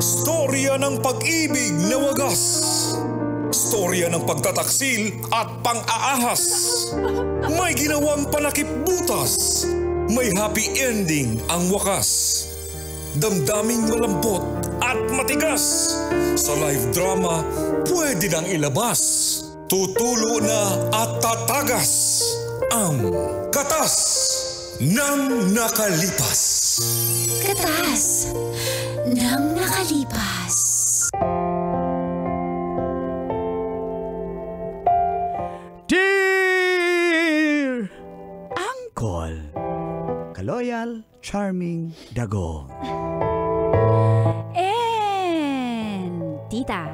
Storya ng pag-ibig na wagas. Storya ng pagtataksil at pang-aahas. May ginawang panakip butas. May happy ending ang wakas. Damdaming malambot at matigas. Sa live drama, pwede nang ilabas. Tutulo na at tatagas. Ang Katas ng Nakalipas. Katas ng Nakalipas. Dear Uncle Kaloyal, charming Dago. And Tita,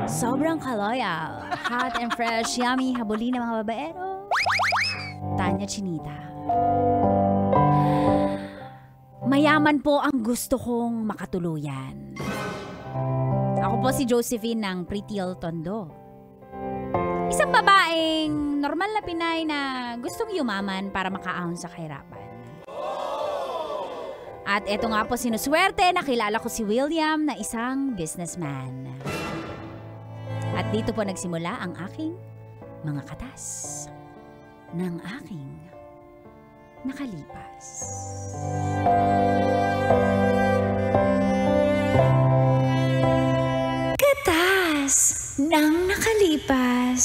sobrang kaloyal, hot and fresh, yummy, habulin ng mga babaero. Tanya Chinita. Mayaman po ang gusto kong makatuluyan. Ako po si Josephine ng Pretty Tondo. Isang babaeng normal na Pinay na gustong yumaman para makaahon sa kahirapan. At eto nga po sinuswerte, nakilala ko si William na isang businessman. At dito po nagsimula ang aking mga katas ng aking nakalipas. Katas ng Nakalipas.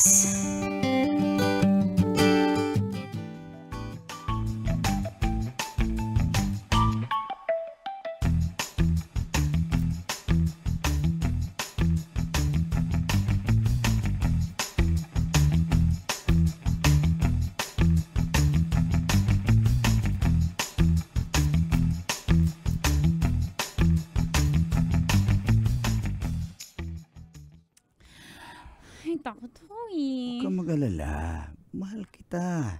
Takot ko eh. Huwag kang mag-alala. Mahal kita.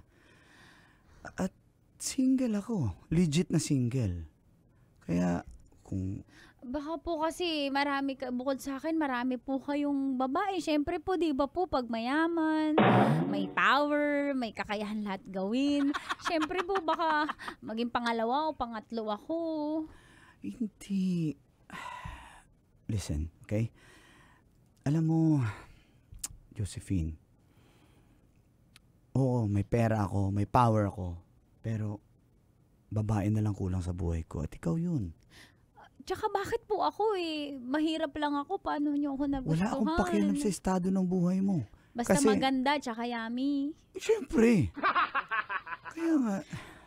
At single ako. Legit na single. Kaya kung... Baka po kasi bukod sa akin, marami po kayong babae. Siyempre po, di ba po, pag mayaman, may power, may kakayahan lahat gawin. Siyempre po, baka maging pangalawa o pangatlo ako. Hindi. Listen, okay? Alam mo... Josephine, oo, may pera ako, may power ako, pero babae na lang kulang sa buhay ko at ikaw yun. Tsaka bakit po ako eh? Mahirap lang ako, paano niyo ako nagustuhan? Wala akong pakialam sa estado ng buhay mo. Basta kasi, maganda, tsaka yummy. Siyempre. Kaya nga.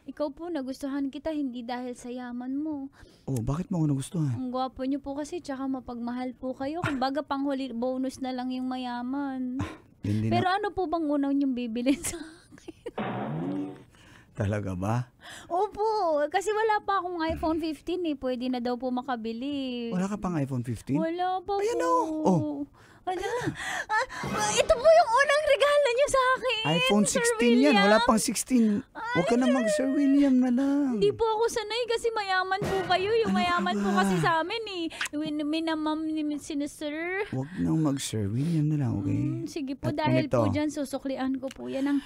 Ikaw po, nagustuhan kita hindi dahil sa yaman mo. Oh, bakit mo ako nagustuhan? Ang gwapo niyo po kasi, tsaka mapagmahal po kayo. Kumbaga panghuli bonus na lang yung mayaman. Pero ano po bang unaw niyong bibilin sa akin? Talaga ba? Opo, kasi wala pa akong iPhone 15 eh. Pwede na daw po makabili. Wala ka pang iPhone 15? Wala pa po. Ayan o. Oh. Ito po yung unang regalo niyo sa akin. iPhone 16 yan. Wala pang 16. Huwag ka na mag-Sir William na lang. Hindi po ako sanay kasi mayaman po kayo. Yung mayaman po kasi sa amin eh. Minamam ni Sir. Huwag nang mag-Sir William na lang, okay? Sige po, dahil po dyan susuklian ko po yan ng...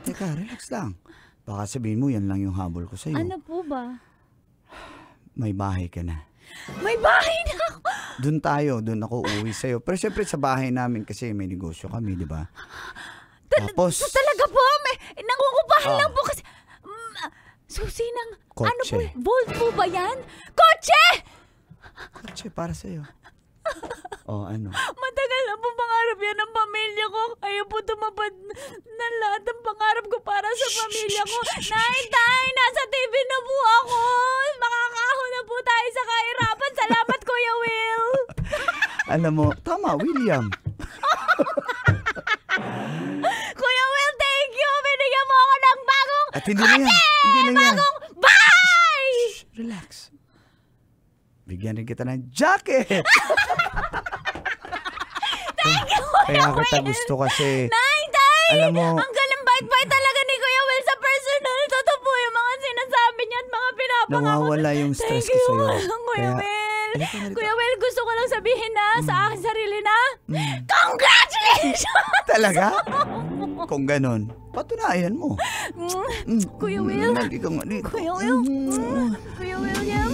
Teka, relax lang. Baka sabihin mo yan lang yung habol ko sa'yo. Ano po ba? May bahay ka na. May bahay na ako! Doon ako uuwi sa'yo. Pero syempre sa bahay namin kasi may negosyo kami, di ba? Tapos... Talaga po, nangungupahan lang po kasi... Susi ng... Kotse. Ano po? Bolt po ba yan? Kotse! Kotse para sa'yo. Ano? Matagal na po pangarap yan ng pamilya ko. Ayaw po tumapad na lahat ng pangarap ko para sa pamilya ko. Tay, nasa TV na po ako. Makakahon na po tayo sa kahirapan. Salamat, Kuya Will. Alam mo, tama, William. Kuya Will, thank you. Binigyan mo ako ng bagong At hindi na yan. Hindi na yan. Bagong bahay. Relax. Bigyan rin kita ng jacket. Thank you, Kaya kita gusto kasi. Tay! Alam mo, ang galing bait-bait talaga ni Kuya Will sa personal. Totoo po yung mga sinasabi niya at mga pinapangako. nawawala yung stress ko sa'yo. Kuya Will. Kuya Will, gusto ko lang sabihin na sa akin sarili na, congratulations! Talaga? Kung ganon, patunayan mo. Kuya Will. Mali ka nga dito. Kuya Will. Kuya William.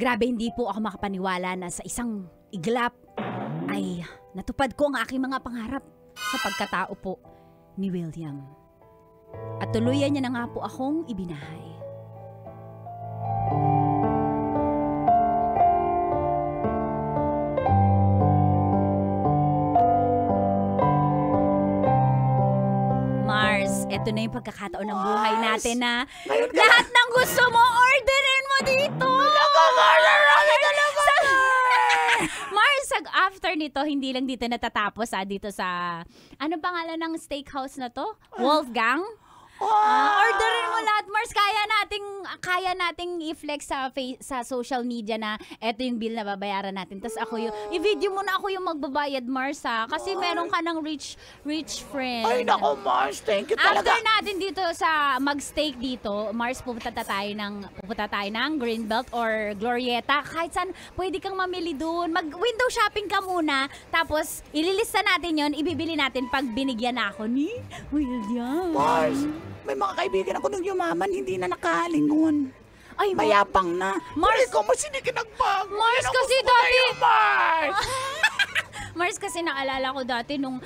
Grabe, hindi po ako makapaniwala na sa isang iglap ay natupad ko ang aking mga pangarap sa pagkatao po ni William. At tuluyan niya na nga po akong ibinahay. Mars, eto na yung pagkakataon ng buhay natin na lahat ng gusto mo, orderin mo dito! Mars, after nito, hindi lang dito natatapos dito sa, ano pangalan ng steakhouse na to? Wolfgang? Orderin mo lahat, Mars. Kaya nating i-flex sa social media na eto yung bill na babayaran natin. Tapos ako i-video mo na ako yung magbabayad, Mars, kasi meron ka ng rich friend. Ay, nako, Mars. Thank you talaga. After natin dito sa mag-steak dito, Mars, pupunta tayo ng Greenbelt or Glorieta. Kahit saan, pwede kang mamili doon. Mag-window shopping ka muna. Tapos, ililista natin yon, ibibili natin pag binigyan na ako ni William. Mars, may mga kaibigan ako nung yumaman, hindi na nakalingon. Ay, Mayapang na. Mars, ikaw mas hindi ka nagbago. Mars, Yan ang kasi gusto ko dati... sa'yo, Mars! Mars, kasi naalala ko dati nung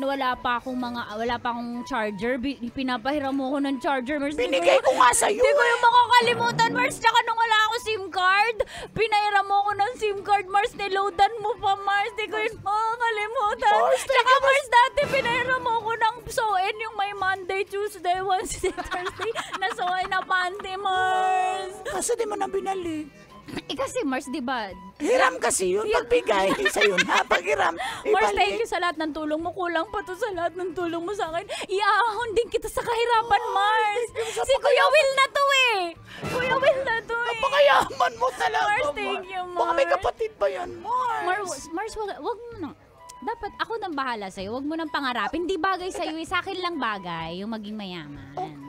wala pa akong charger, pinapahiram mo ako ng charger, Mars. Binigay ko nga sa'yo. Hindi ko yung makakalimutan, Mars. Tsaka nung wala ako SIM card, pinahiram mo ako ng SIM card, Mars. Niloadan mo pa, Mars. Hindi ko yung makakalimutan. Mars, Tsaka, Mars, dati pinahiram mo ako ng Soen, yung may Monday, Tuesday, Wednesday, Thursday, na Soen na panty, Mars. Kasi di mo na binalik. Kasi, Mars, di ba? Hiram kasi yun. Pagbigay sa'yo na. Paghiram, Mars, thank ibalik. you sa lahat ng tulong mo. Kulang pa to sa lahat ng tulong mo sa akin. Iahon din kita sa kahirapan, Mars. Si Kuya Will na to eh. Kuya Will na to eh. Napakayaman mo talaga, Mars, thank you, Mars. Baka may kapatid ba yan, Mars? Mars, wag mo na. Dapat ako nang bahala sa'yo. Wag mo nang pangarapin. Hindi bagay sa'yo eh. Sa akin lang bagay yung maging mayaman.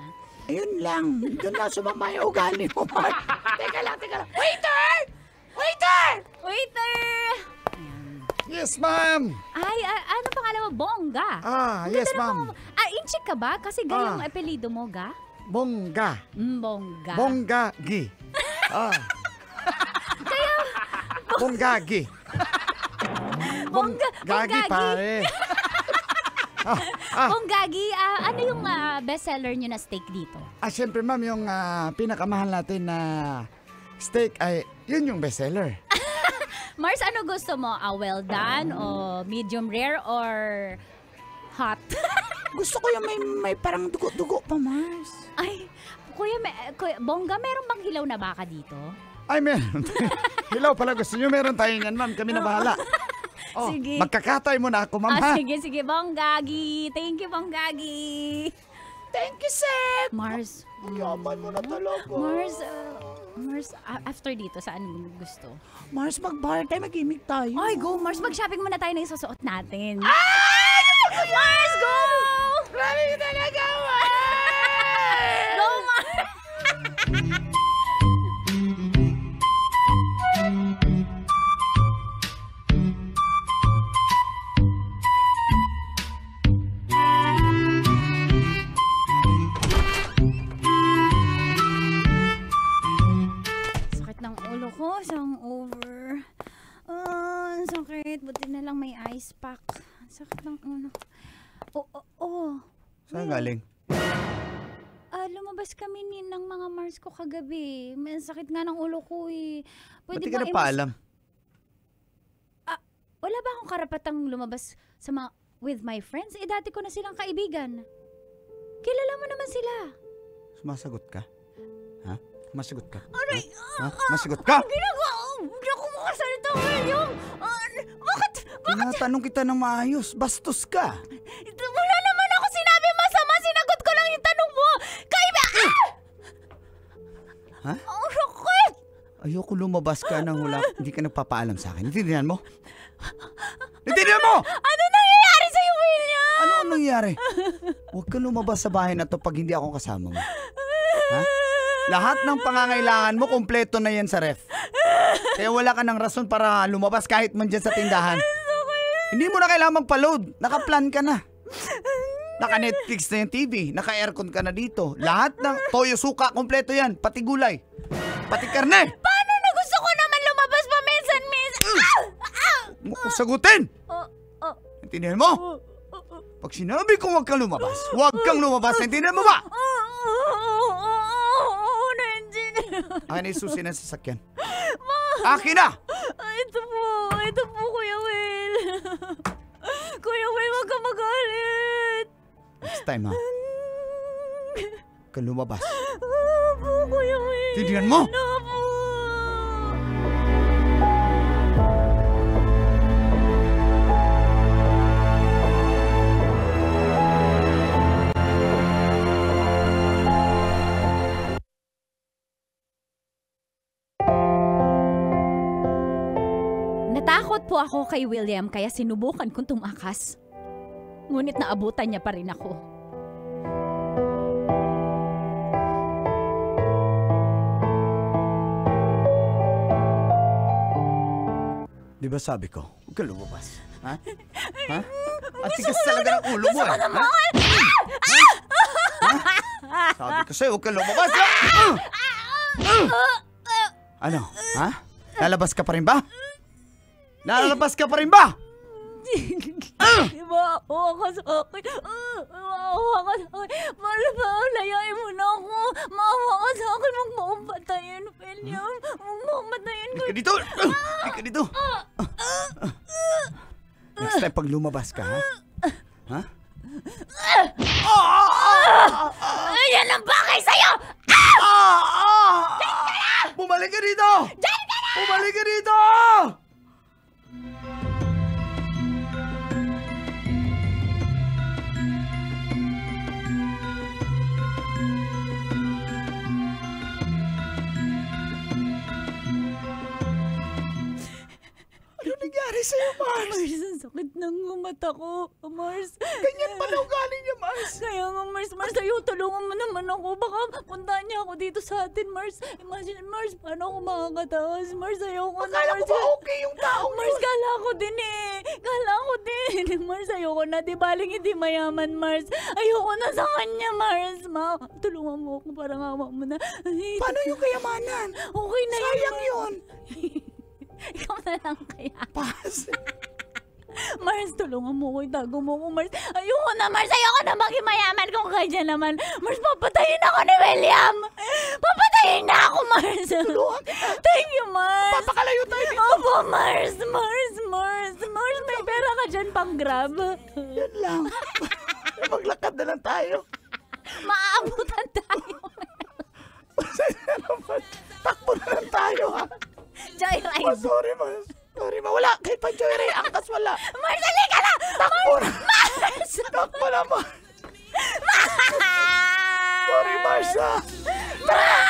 Ayun lang. Doon na sumama yung ugali mo, Mars. Teka lang. Waiter! Waiter! Yes, ma'am. Ay, ano pangalan mo? Bongga. Yes, Ganda ng ma'am. Inchik ka ba? Kasi gayong apelido mo, Ga? Bongga. Bongga. Bonggagi. Bonggagi. Bonggagi, pare. Bonggagi, ano yung bestseller nyo na steak dito? Siyempre, ma'am, yung pinakamahal natin na steak ay yun yung bestseller. Mars, ano gusto mo? Well done o medium rare or hot? Gusto ko yung may parang dugo-dugo pa, Mars. Ay, Kuya Bongga, meron bang hilaw na baka dito? Ay, meron. Hilaw pala gusto nyo. Meron tayo yan, ma'am. Kami na bahala. Sige. Magkakatay mo na ako, ma'am, ha? Sige, Bonggagi. Thank you, Bonggagi. Thank you, Seth. Mars. Yaman mo na talaga. Mars, after dito, saan mo gusto? Mars, mag-bar tayo, mag-imig tayo. Ay, go, Mars. Mag-shopping muna tayo na isusuot natin. Ay! Mars, go! Grabe ka talaga, Mars! Go, Mars! Sakit ng ulo ko, isang over. Ang sakit. Buti na lang may ice pack. Sakit ng ulo. Saan galing? Lumabas kami ng mga Mars ko kagabi. May sakit nga ng ulo ko eh. Ba't di ka nagpaalam? Wala ba akong karapatang lumabas with my friends? Dati ko na silang kaibigan. Kilala mo naman sila. Sumasagot ka? Ha? Sumasagot ka? Aray! Ha? Sumasagot ka? Ginagawa! Hindi ako makasalita, William! Bakit? Tinatanong kita ng maayos. Bastos ka. Wala naman ako sinabi masama. Sinagot ko lang yung tanong mo. Ha? Ang sakit! Ayoko lumabas ka nang hindi ka nagpapaalam sa akin. Intindihan mo? Intindihan mo! Ano nangyayari sa'yo, William? Ano nangyari? Huwag ka lumabas sa bahay na to pag hindi ako kasama mo. Ha? Lahat ng pangangailangan mo, kompleto na yan sa ref. Kaya wala ka ng rason para lumabas kahit man dyan sa tindahan. Hindi mo na kailangan magpa-load. Naka-plan ka na. Naka-Netflix na yung TV. Naka-aircon ka na dito. Lahat ng toyo, suka, kompleto yan. Pati gulay. Pati karne. Paano na gusto ko na mo ko sagutin! Oh. Intindihan mo? Pag sinabi ko huwag kang lumabas, huwag kang lumabas. Intindihan mo ba? Akin na isusin ang sasakyan. Akin na! Ito po, Kuya Will. Kuya Will, huwag ka magalit. Next time ha. Huwag kang lumabas. Opo, Kuya Will. Intindihan mo? Opo. Natakot po ako kay William kaya sinubukan kong tumakas. Ngunit naabutan niya pa rin ako. Di ba sabi ko, huwag kang lumabas? Ha? Ha? At tigas talaga ng ulo mo eh. Ha? Ha? Sabi ko sa'yo, huwag kang lumabas. Ano? Ha? Lalabas ka pa rin ba? Lalabas ka pa rin ba? Maawa ka sa akin. Maawa ka sa akin. Layain mo na ako. Maawa ka sa akin. Huwag mo akong patayin, William. Huwag mo akong patayin. Hindi ka dito. Hindi ka dito. Next time pag lumabas ka, ha? Ha? Ayan ang bagay sa'yo! Bumalik ka dito! Bumalik ka dito! Ano nangyari sa'yo, Mars? Mars, ang sakit ng mata ko. Mars. Ganyan pala ugali niya, Mars. Kaya nga, Mars, ayaw, tulungan mo naman ako. Baka puntahan niya ako dito sa atin, Mars. Imagine, Mars, paano ako makakataas? Mars, ayaw ko na, Akala ko Mars. ba okay yung taong Mars, kala ko din eh. Kala ko din. Mars, ayoko na. Di baling hindi mayaman, Mars. Ayoko na sa kanya, Mars. Tulungan mo ako para ngawa mo na. Ay, Paano yung kayamanan? okay na Sayang yun. Ikaw na lang kaya. Pas. Mars, tulungan mo ko. Itago mo ko, Mars. Ayoko na, Mars. Ayoko na maging mayaman kung kaya naman. Mars, papatayin ako ni William. Papatayin na ako, Mars. Tulungan kita. Thank you, Mars. Papakalayo tayo dito. Opo, Mars. Mars, may pera ka dyan pang grab. Yan lang. Maglakad na lang tayo. Maaabutan tayo. Pasensya naman. Takbo na lang tayo, ha? Joyride. Oh, sorry, Mars. Sorry, wala. Kahit pa joyride, angkas wala. Mars, halika na. Takbo na. Mars. Takbo na, Mars. Sorry, Mars, ha? Mars.